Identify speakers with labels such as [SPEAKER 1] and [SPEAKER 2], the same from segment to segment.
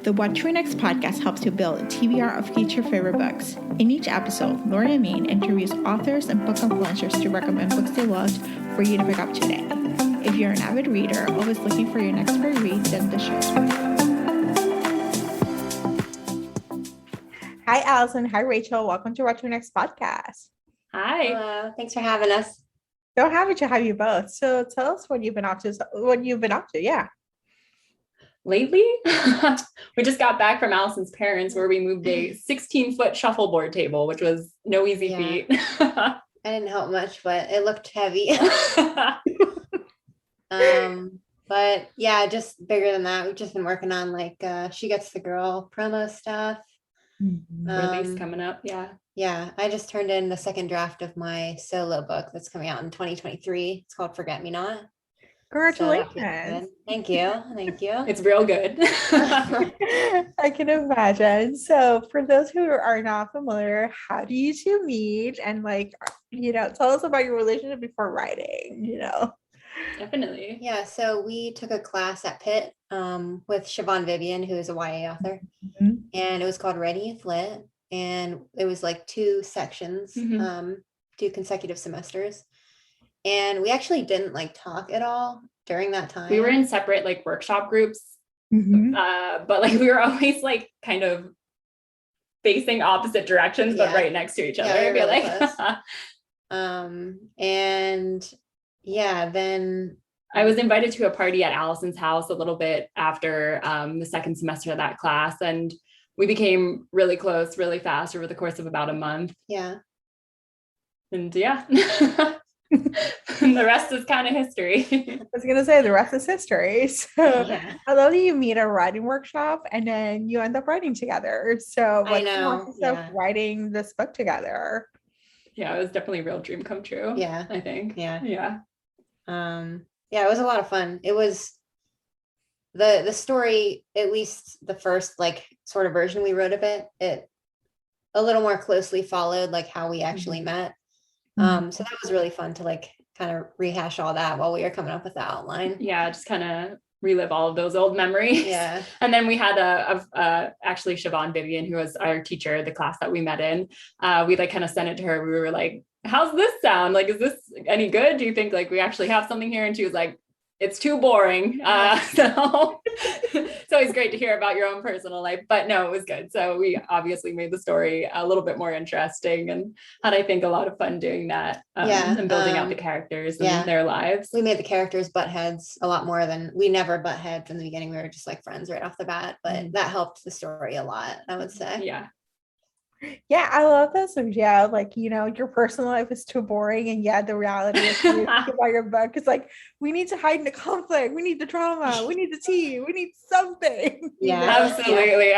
[SPEAKER 1] The What to Read Next podcast helps you build a TBR of future favorite books. In each episode, Lori and Maine interviews authors and book influencers to recommend books they loved for you to pick up today. If you're an avid reader, always looking for your next great read, then the show's for you. Hi, Alyson. Hi, Rachael. Welcome to What to Read Next podcast.
[SPEAKER 2] Hi.
[SPEAKER 3] Hello. Thanks for having us.
[SPEAKER 1] So happy to have you both. So tell us what you've been up to. Yeah.
[SPEAKER 2] Lately, we just got back from Alyson's parents where we moved a 16-foot shuffleboard table, which was no easy feat.
[SPEAKER 3] I didn't help much, but it looked heavy. But yeah, just bigger than that. We've just been working on She Gets the Girl promo stuff.
[SPEAKER 2] Release coming up.
[SPEAKER 3] Yeah. I just turned in the second draft of my solo book that's coming out in 2023. It's called Forget Me Not.
[SPEAKER 1] Congratulations.
[SPEAKER 3] So Thank you.
[SPEAKER 2] It's real good.
[SPEAKER 1] I can imagine. So for those who are not familiar, how do you two meet? And tell us about your relationship before writing,
[SPEAKER 2] Definitely.
[SPEAKER 3] Yeah. So we took a class at Pitt with Siobhan Vivian, who is a YA author.
[SPEAKER 1] Mm-hmm.
[SPEAKER 3] And it was called Ready If Lit. And it was like two sections, 2 consecutive semesters. And we actually didn't talk at all during that time.
[SPEAKER 2] We were in separate workshop groups, but we were always kind of facing opposite directions, but right next to each other.
[SPEAKER 3] Yeah, we were really
[SPEAKER 2] close.
[SPEAKER 3] Then
[SPEAKER 2] I was invited to a party at Alyson's house a little bit after the second semester of that class, and we became really close really fast over the course of about a month.
[SPEAKER 3] Yeah.
[SPEAKER 2] And and the rest is kind of history.
[SPEAKER 1] I was going to say the rest is history. So I love that you meet at a writing workshop and then you end up writing together. So what's the process of writing this book together?
[SPEAKER 2] Yeah, it was definitely a real dream come true.
[SPEAKER 3] Yeah.
[SPEAKER 2] I think.
[SPEAKER 3] Yeah.
[SPEAKER 2] Yeah.
[SPEAKER 3] It was a lot of fun. It was the story, at least the first sort of version we wrote of it a little more closely followed how we actually met. So that was really fun to kind of rehash all that while we were coming up with the outline.
[SPEAKER 2] Yeah, just kind of relive all of those old memories.
[SPEAKER 3] Yeah.
[SPEAKER 2] And then we had actually Siobhan Vivian, who was our teacher, the class that we met in. We kind of sent it to her. We were like, how's this sound? Is this any good? Do you think we actually have something here? And she was like, it's too boring. So it's always great to hear about your own personal life, but no, it was good. So we obviously made the story a little bit more interesting and had, I think, a lot of fun doing that and building out the characters and their lives.
[SPEAKER 3] We made the characters butt heads a lot more than we never butt heads in the beginning. We were just friends right off the bat, but that helped the story a lot, I would say.
[SPEAKER 1] Yeah, I love this. So your personal life is too boring, and the reality is you think about your book. It's we need to hide in the conflict, we need the drama, we need the tea, we need something.
[SPEAKER 2] Absolutely.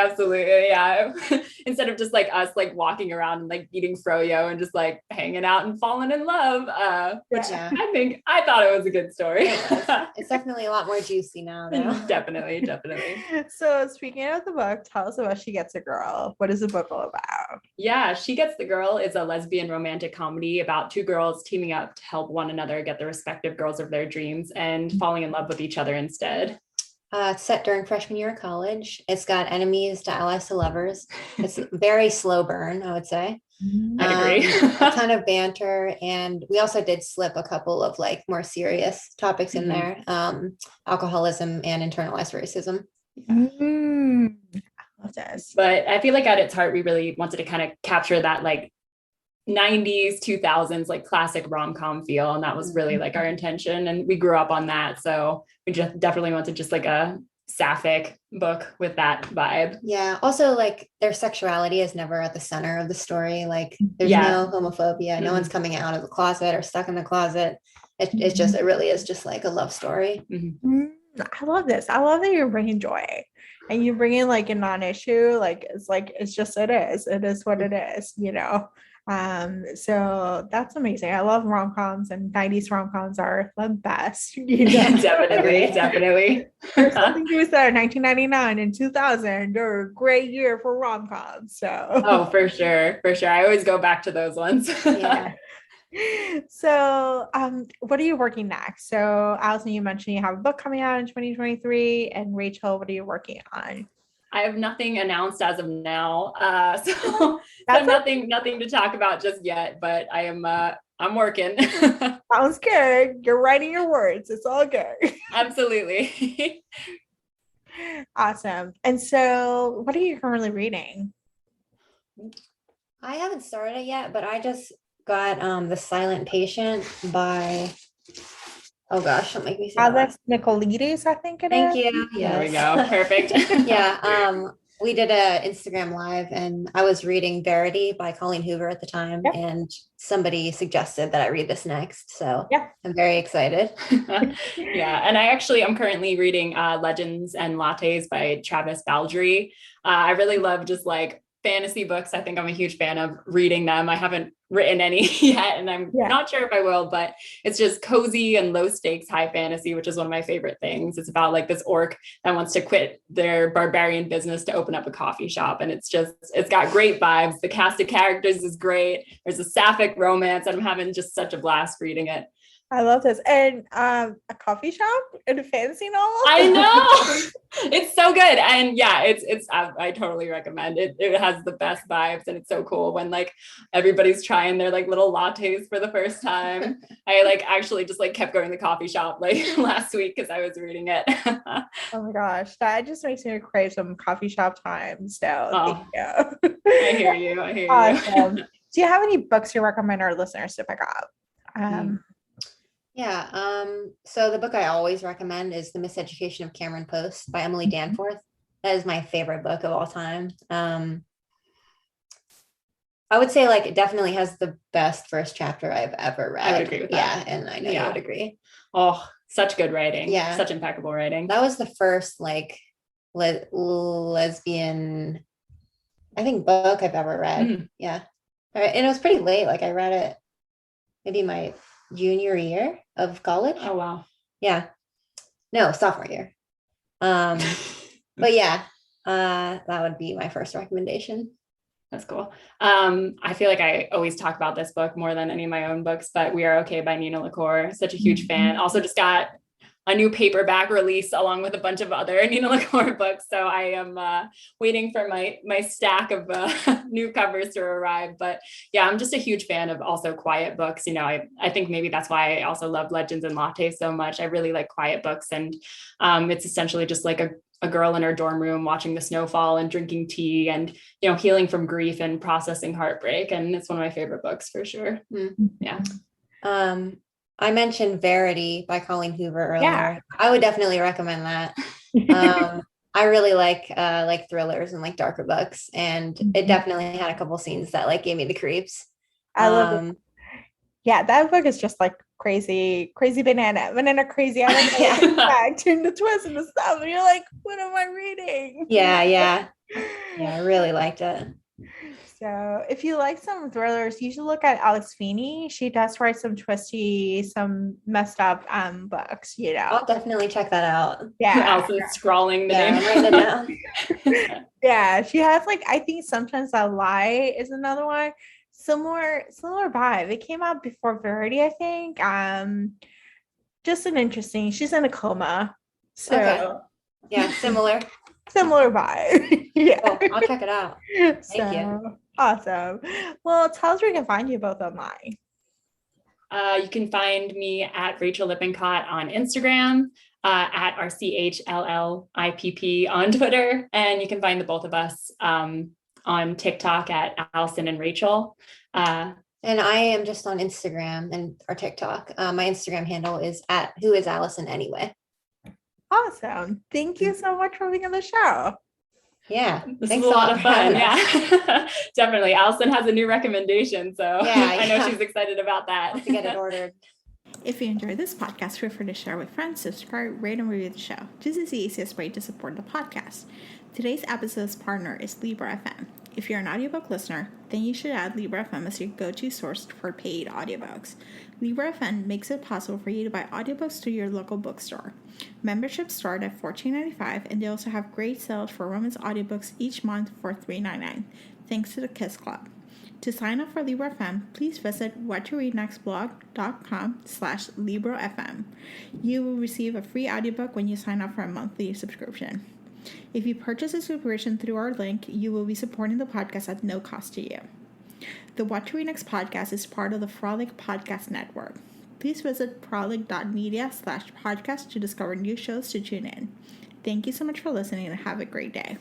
[SPEAKER 2] Yeah. Instead of just us walking around and eating froyo and just hanging out and falling in love, which I thought it was a good story.
[SPEAKER 3] It's definitely a lot more juicy now though.
[SPEAKER 2] Definitely.
[SPEAKER 1] So speaking of the book, tell us about She Gets a Girl. What is the book all about?
[SPEAKER 2] Yeah, She Gets the Girl is a lesbian romantic comedy about 2 girls teaming up to help one another get the respective girls of their dreams and falling in love with each other instead.
[SPEAKER 3] It's set during freshman year of college. It's got enemies to allies to lovers. It's a very slow burn, I would say.
[SPEAKER 2] I'd agree.
[SPEAKER 3] A ton of banter, and we also did slip a couple of more serious topics in there, alcoholism and internalized racism.
[SPEAKER 2] But I feel at its heart, we really wanted to kind of capture that 90s, 2000s, classic rom-com feel. And that was really our intention. And we grew up on that. So we just definitely wanted just a sapphic book with that vibe.
[SPEAKER 3] Yeah. Also their sexuality is never at the center of the story. There's no homophobia. No one's coming out of the closet or stuck in the closet. It really is just a love story.
[SPEAKER 1] I love this. I love that you're bringing joy and you bring in a non-issue. It's just, it is what it is, so that's amazing. I love rom-coms, and 90s rom-coms are the best.
[SPEAKER 2] Definitely.
[SPEAKER 1] There's something to be said. 1999 and 2000 are a great year for rom-coms. So
[SPEAKER 2] for sure. I always go back to those ones.
[SPEAKER 1] So what are you working next? So Alyson, you mentioned you have a book coming out in 2023, and Rachael, what are you working on?
[SPEAKER 2] I have nothing announced as of now. So
[SPEAKER 4] That's
[SPEAKER 2] nothing to talk about just yet, but I'm working.
[SPEAKER 4] Sounds good. You're writing your words. It's all good.
[SPEAKER 2] Absolutely.
[SPEAKER 4] Awesome. And so what are you currently reading?
[SPEAKER 3] I haven't started it yet, but I just got The Silent Patient by, oh gosh, don't make me say that
[SPEAKER 4] Alex
[SPEAKER 3] last.
[SPEAKER 4] Nicolaides, I think it
[SPEAKER 3] Thank
[SPEAKER 4] is.
[SPEAKER 3] you.
[SPEAKER 2] There we
[SPEAKER 3] Yes.
[SPEAKER 2] go. Perfect.
[SPEAKER 3] Yeah. We did a Instagram live and I was reading Verity by Colleen Hoover at the time,
[SPEAKER 4] Yep.
[SPEAKER 3] and somebody suggested that I read this next. So
[SPEAKER 4] Yeah.
[SPEAKER 3] I'm very excited.
[SPEAKER 2] Yeah, and I'm currently reading Legends and Lattes by Travis Baldry. I really love just like fantasy books. I think I'm a huge fan of reading them. I haven't written any yet, and I'm not sure if I will, but it's just cozy and low stakes high fantasy, which is one of my favorite things. It's about like this orc that wants to quit their barbarian business to open up a coffee shop. And it's got great vibes. The cast of characters is great. There's a sapphic romance, and I'm having just such a blast reading it.
[SPEAKER 4] I love this. And a coffee shop and a fantasy novel.
[SPEAKER 2] I know. It's so good. And yeah, I totally recommend it. It has the best vibes, and it's so cool when like everybody's trying their like little lattes for the first time. I like actually just like kept going to the coffee shop like last week because I was reading it.
[SPEAKER 4] Oh my gosh, that just makes me crave some coffee shop time. So thank you.
[SPEAKER 2] I hear you.
[SPEAKER 4] Awesome. Do you have any books you recommend our listeners to pick up?
[SPEAKER 3] Yeah. So the book I always recommend is The Miseducation of Cameron Post by Emily Danforth. That is my favorite book of all time. I would say like it definitely has the best first chapter I've ever read.
[SPEAKER 2] I would agree with that.
[SPEAKER 3] Yeah, and I know you would agree.
[SPEAKER 2] Oh, such good writing.
[SPEAKER 3] Yeah.
[SPEAKER 2] Such impeccable writing.
[SPEAKER 3] That was the first like lesbian, I think, book I've ever read.
[SPEAKER 2] Mm.
[SPEAKER 3] Yeah. And it was pretty late. Like I read it maybe my junior year of college.
[SPEAKER 2] Oh wow.
[SPEAKER 3] Yeah. No, sophomore year. But yeah, that would be my first recommendation.
[SPEAKER 2] That's cool. I feel like I always talk about this book more than any of my own books, but We Are Okay by Nina LaCour. Such a huge fan. Also just got a new paperback release along with a bunch of other Nina LaCour books. So I am waiting for my stack of new covers to arrive. But yeah, I'm just a huge fan of also quiet books. You know, I think maybe that's why I also love Legends and Lattes so much. I really like quiet books, and it's essentially just like a girl in her dorm room watching the snowfall and drinking tea and, you know, healing from grief and processing heartbreak. And it's one of my favorite books for sure. Yeah.
[SPEAKER 3] I mentioned Verity by Colleen Hoover earlier.
[SPEAKER 4] Yeah.
[SPEAKER 3] I would definitely recommend that. I really like thrillers and like darker books, and it definitely had a couple scenes that like gave me the creeps.
[SPEAKER 4] I love it. Yeah, that book is just like crazy banana crazy. I don't know the fact and the twist and the stuff. And you're like, what am I reading?
[SPEAKER 3] Yeah, I really liked it.
[SPEAKER 4] So if you like some thrillers, you should look at Alex Feeney. She does write some twisty, some messed up books, you know.
[SPEAKER 3] I'll definitely check that out.
[SPEAKER 4] Yeah.
[SPEAKER 2] Also scrawling the name.
[SPEAKER 3] Write it down.
[SPEAKER 4] Yeah, she has like, I think Sometimes I Lie is another one. Similar vibe. It came out before Verity, I think. Just an interesting. She's in a coma. So
[SPEAKER 3] Okay. Yeah, similar
[SPEAKER 4] vibe. Yeah.
[SPEAKER 3] Oh, I'll check it out. Thank you.
[SPEAKER 4] Awesome. Well, tell us where we can find you both online.
[SPEAKER 2] You can find me at Rachael Lippincott on Instagram, at RCHLLIPP on Twitter, and you can find the both of us on TikTok at Alyson and Rachael.
[SPEAKER 3] And I am just on Instagram and or TikTok. My Instagram handle is at whoisalyson anyway.
[SPEAKER 4] Awesome. Thank you so much for being on the show.
[SPEAKER 3] Yeah.
[SPEAKER 2] This
[SPEAKER 3] Thanks
[SPEAKER 2] is a lot of fun.
[SPEAKER 3] us.
[SPEAKER 2] Yeah. Definitely. Alyson has a new recommendation. So I know
[SPEAKER 3] yeah.
[SPEAKER 2] she's excited about that.
[SPEAKER 3] I'll have to get it ordered.
[SPEAKER 1] If you enjoyed this podcast, feel free to share with friends, subscribe, rate, and review the show. This is the easiest way to support the podcast. Today's episode's partner is Libra FM. If you're an audiobook listener, then you should add Libra FM as your go-to source for paid audiobooks. Libra FM makes it possible for you to buy audiobooks through your local bookstore. Memberships start at $14.95, and they also have great sales for women's audiobooks each month for $3.99, thanks to the Kiss Club. To sign up for Libra FM, please visit whattoreadnextblog.com/LibraFM. You will receive a free audiobook when you sign up for a monthly subscription. If you purchase a subscription through our link, you will be supporting the podcast at no cost to you. The What to Read Next podcast is part of the Frolic Podcast Network. Please visit frolic.media/podcast to discover new shows to tune in. Thank you so much for listening and have a great day.